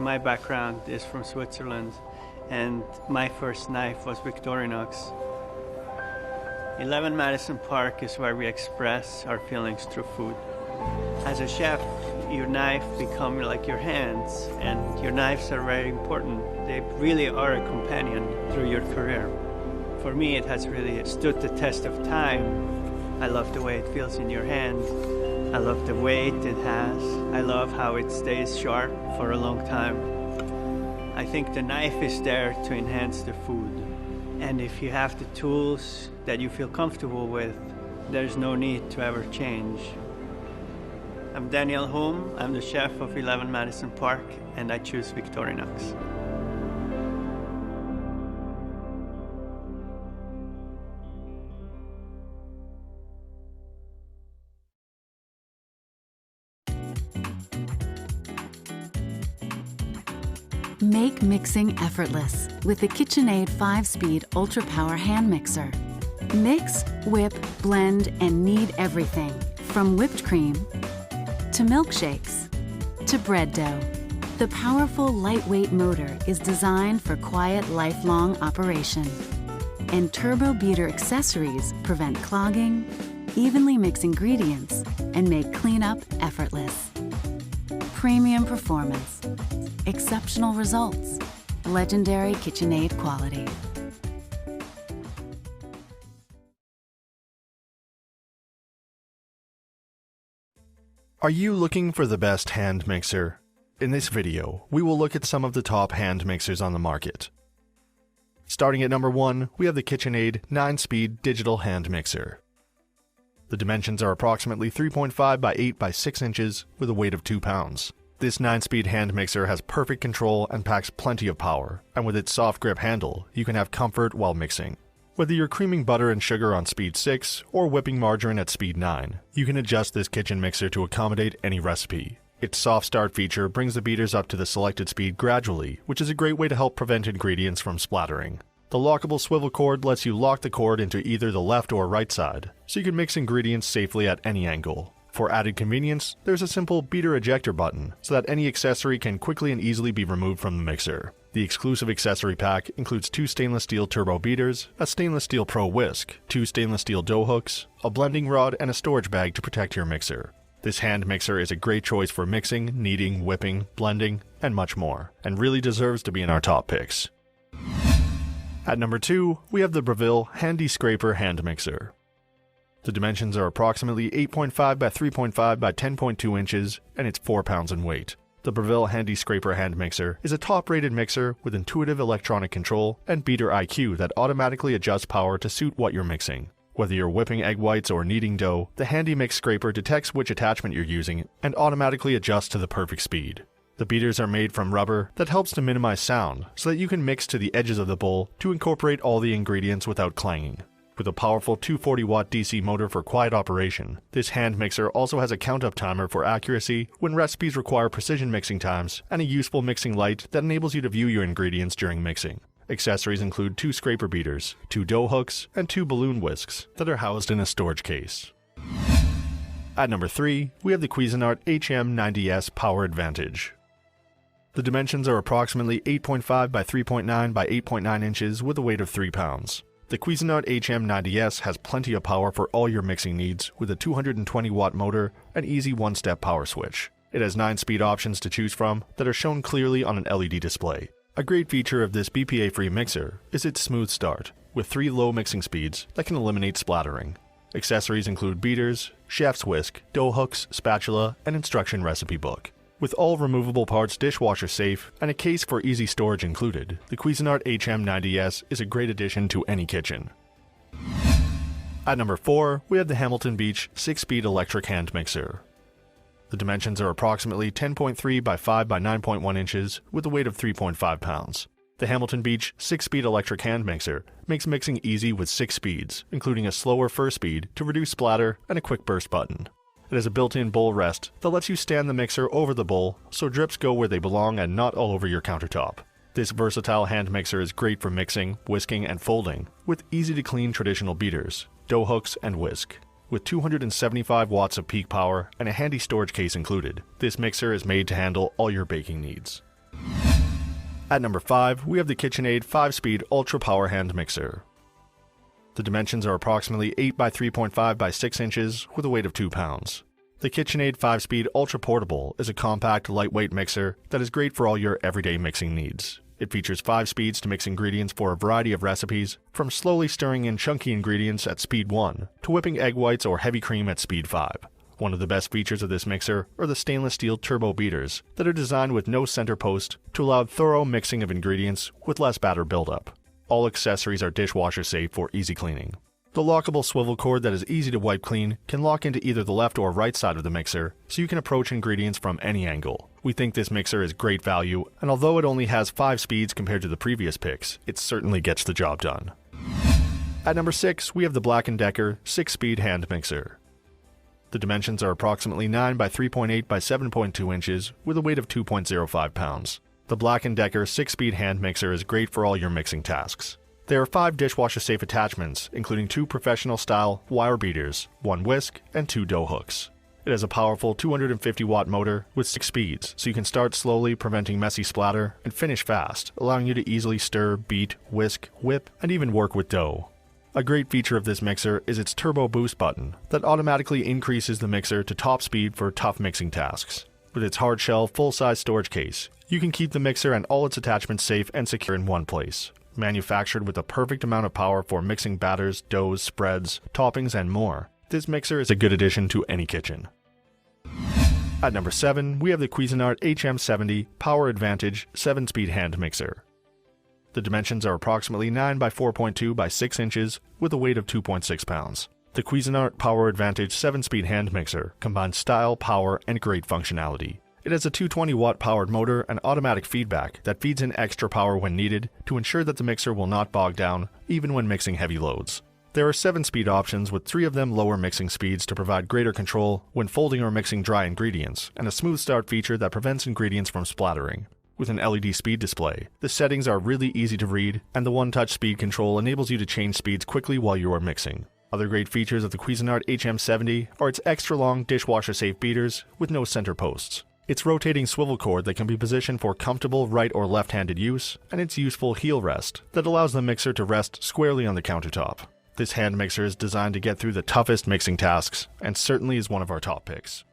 my background is from Switzerland, and my first knife was Victorinox. 11 Madison Park is where we express our feelings through food. As a chef, your knife become like your hands, and your knives are very important. They really are a companion through your career. For me, it has really stood the test of time. I love the way it feels in your hand. I love the weight it has. I love how it stays sharp for a long time. I think the knife is there to enhance the food. And if you have the tools that you feel comfortable with, there's no need to ever change. I'm Daniel Holm. I'm the chef of 11 Madison Park, and I choose Victorinox. Make mixing effortless with the KitchenAid 5-speed Ultra Power Hand Mixer. Mix, whip, blend, and knead everything from whipped cream to milkshakes to bread dough. The powerful, lightweight motor is designed for quiet, lifelong operation. And turbo beater accessories prevent clogging, evenly mix ingredients, and make cleanup effortless. Premium performance. Exceptional results. Legendary KitchenAid quality. Are you looking for the best hand mixer? In this video, we will look at some of the top hand mixers on the market. Starting at number 1, we have the KitchenAid 9-speed digital hand mixer. The dimensions are approximately 3.5 by 8 by 6 inches with a weight of 2 pounds. This 9-speed hand mixer has perfect control and packs plenty of power, and with its soft grip handle, you can have comfort while mixing. Whether you're creaming butter and sugar on speed 6 or whipping margarine at speed 9, you can adjust this kitchen mixer to accommodate any recipe. Its soft start feature brings the beaters up to the selected speed gradually, which is a great way to help prevent ingredients from splattering. The lockable swivel cord lets you lock the cord into either the left or right side, so you can mix ingredients safely at any angle. For added convenience, there's a simple beater ejector button, so that any accessory can quickly and easily be removed from the mixer. The exclusive accessory pack includes 2 stainless steel turbo beaters, a stainless steel pro whisk, 2 stainless steel dough hooks, a blending rod, and a storage bag to protect your mixer. This hand mixer is a great choice for mixing, kneading, whipping, blending, and much more, and really deserves to be in our top picks. At number 2, we have the BREVILLE Handy Scraper Hand Mixer. The dimensions are approximately 8.5 by 3.5 by 10.2 inches, and it's 4 pounds in weight. The BREVILLE Handy Scraper Hand Mixer is a top-rated mixer with intuitive electronic control and beater IQ that automatically adjusts power to suit what you're mixing. Whether you're whipping egg whites or kneading dough, the Handy Mix Scraper detects which attachment you're using and automatically adjusts to the perfect speed. The beaters are made from rubber that helps to minimize sound so that you can mix to the edges of the bowl to incorporate all the ingredients without clanging. With a powerful 240-watt DC motor for quiet operation, this hand mixer also has a count-up timer for accuracy when recipes require precision mixing times, and a useful mixing light that enables you to view your ingredients during mixing. Accessories include 2 scraper beaters, 2 dough hooks, and 2 balloon whisks that are housed in a storage case. At number 3, we have the Cuisinart HM90S Power Advantage. The dimensions are approximately 8.5 by 3.9 by 8.9 inches with a weight of 3 pounds. The Cuisinart HM90S has plenty of power for all your mixing needs with a 220-watt motor and easy one-step power switch. It has 9 speed options to choose from that are shown clearly on an LED display. A great feature of this BPA-free mixer is its smooth start, with 3 low mixing speeds that can eliminate splattering. Accessories include beaters, chef's whisk, dough hooks, spatula, and instruction recipe book. With all removable parts dishwasher safe and a case for easy storage included, the Cuisinart HM90S is a great addition to any kitchen. At number 4, we have the Hamilton Beach 6-speed electric hand mixer. The dimensions are approximately 10.3 by 5 by 9.1 inches with a weight of 3.5 pounds. The Hamilton Beach 6-speed electric hand mixer makes mixing easy with 6 speeds, including a slower first speed to reduce splatter and a quick burst button. It has a built-in bowl rest that lets you stand the mixer over the bowl so drips go where they belong and not all over your countertop. This versatile hand mixer is great for mixing, whisking, and folding with easy-to-clean traditional beaters, dough hooks, and whisk. With 275 watts of peak power and a handy storage case included, this mixer is made to handle all your baking needs. At number 5, we have the KitchenAid 5-speed Ultra Power Hand Mixer. The dimensions are approximately 8 by 3.5 by 6 inches with a weight of 2 pounds. The KitchenAid 5-speed Ultra Portable is a compact, lightweight mixer that is great for all your everyday mixing needs. It features 5 speeds to mix ingredients for a variety of recipes, from slowly stirring in chunky ingredients at speed 1 to whipping egg whites or heavy cream at speed 5. One of the best features of this mixer are the stainless steel turbo beaters that are designed with no center post to allow thorough mixing of ingredients with less batter buildup. All accessories are dishwasher safe for easy cleaning. The lockable swivel cord that is easy to wipe clean can lock into either the left or right side of the mixer, so you can approach ingredients from any angle. We think this mixer is great value, and although it only has 5 speeds compared to the previous picks, it certainly gets the job done. At number 6, we have the Black & Decker 6-speed hand mixer. The dimensions are approximately 9 by 3.8 by 7.2 inches with a weight of 2.05 pounds. The Black & Decker 6-speed hand mixer is great for all your mixing tasks. There are 5 dishwasher-safe attachments, including 2 professional-style wire beaters, 1 whisk, and 2 dough hooks. It has a powerful 250-watt motor with 6 speeds, so you can start slowly, preventing messy splatter, and finish fast, allowing you to easily stir, beat, whisk, whip, and even work with dough. A great feature of this mixer is its turbo boost button that automatically increases the mixer to top speed for tough mixing tasks. With its hard shell, full-size storage case, you can keep the mixer and all its attachments safe and secure in one place. Manufactured with the perfect amount of power for mixing batters, doughs, spreads, toppings, and more, this mixer is a good addition to any kitchen. At number 7, we have the Cuisinart HM70 Power Advantage 7-speed hand mixer. The dimensions are approximately 9 by 4.2 by 6 inches with a weight of 2.6 pounds. The Cuisinart Power Advantage 7-speed hand mixer combines style, power, and great functionality. It has a 220-watt powered motor and automatic feedback that feeds in extra power when needed to ensure that the mixer will not bog down even when mixing heavy loads. There are 7-speed options with 3 of them lower mixing speeds to provide greater control when folding or mixing dry ingredients, and a smooth start feature that prevents ingredients from splattering. With an LED speed display, the settings are really easy to read, and the one-touch speed control enables you to change speeds quickly while you are mixing. Other great features of the Cuisinart HM70 are its extra-long dishwasher-safe beaters with no center posts, its rotating swivel cord that can be positioned for comfortable right or left-handed use, and its useful heel rest that allows the mixer to rest squarely on the countertop. This hand mixer is designed to get through the toughest mixing tasks, and certainly is one of our top picks.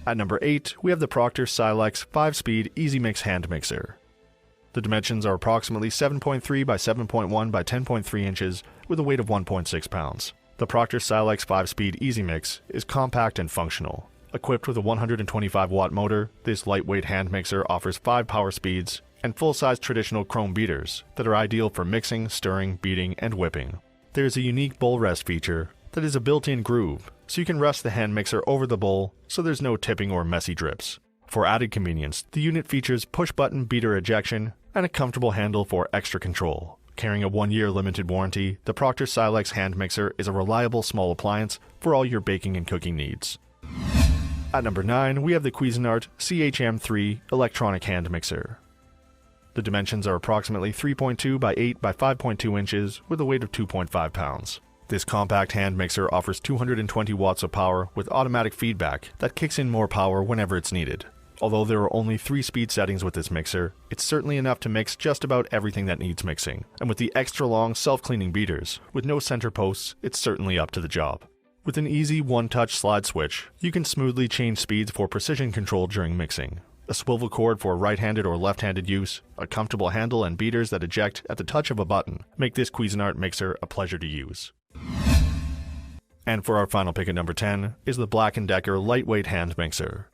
At number 8, we have the Procter Silex 5-speed Easy Mix hand mixer. The dimensions are approximately 7.3 by 7.1 by 10.3 inches with a weight of 1.6 pounds. The Procter Silex 5-speed Easy Mix is compact and functional. Equipped with a 125-watt motor, this lightweight hand mixer offers 5 power speeds and full-size traditional chrome beaters that are ideal for mixing, stirring, beating, and whipping. There is a unique bowl rest feature that is a built-in groove, so you can rest the hand mixer over the bowl so there's no tipping or messy drips. For added convenience, the unit features push-button beater ejection and a comfortable handle for extra control. Carrying a 1-year limited warranty, the Procter Silex hand mixer is a reliable small appliance for all your baking and cooking needs. At number 9, we have the Cuisinart CHM3 electronic hand mixer. The dimensions are approximately 3.2 by 8 by 5.2 inches with a weight of 2.5 pounds. This compact hand mixer offers 220 watts of power with automatic feedback that kicks in more power whenever it's needed. Although there are only 3 speed settings with this mixer, it's certainly enough to mix just about everything that needs mixing. And with the extra long self-cleaning beaters, with no center posts, it's certainly up to the job. With an easy one-touch slide switch, you can smoothly change speeds for precision control during mixing. A swivel cord for right-handed or left-handed use, a comfortable handle, and beaters that eject at the touch of a button make this Cuisinart mixer a pleasure to use. And for our final pick at number 10 is the Black & Decker lightweight hand mixer.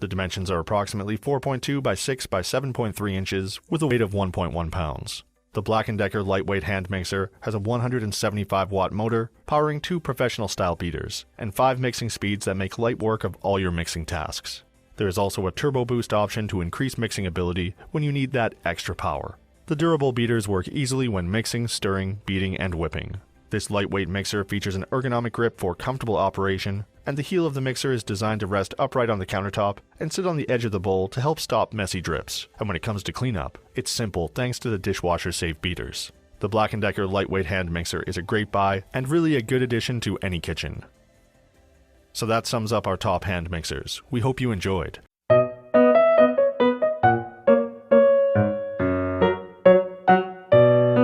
The dimensions are approximately 4.2 by 6 by 7.3 inches with a weight of 1.1 pounds. The Black & Decker lightweight hand mixer has a 175-watt motor powering 2 professional-style beaters and 5 mixing speeds that make light work of all your mixing tasks. There is also a turbo boost option to increase mixing ability when you need that extra power. The durable beaters work easily when mixing, stirring, beating, and whipping. This lightweight mixer features an ergonomic grip for comfortable operation, and the heel of the mixer is designed to rest upright on the countertop and sit on the edge of the bowl to help stop messy drips. And when it comes to cleanup, it's simple thanks to the dishwasher-safe beaters. The Black & Decker lightweight hand mixer is a great buy and really a good addition to any kitchen. So that sums up our top hand mixers. We hope you enjoyed.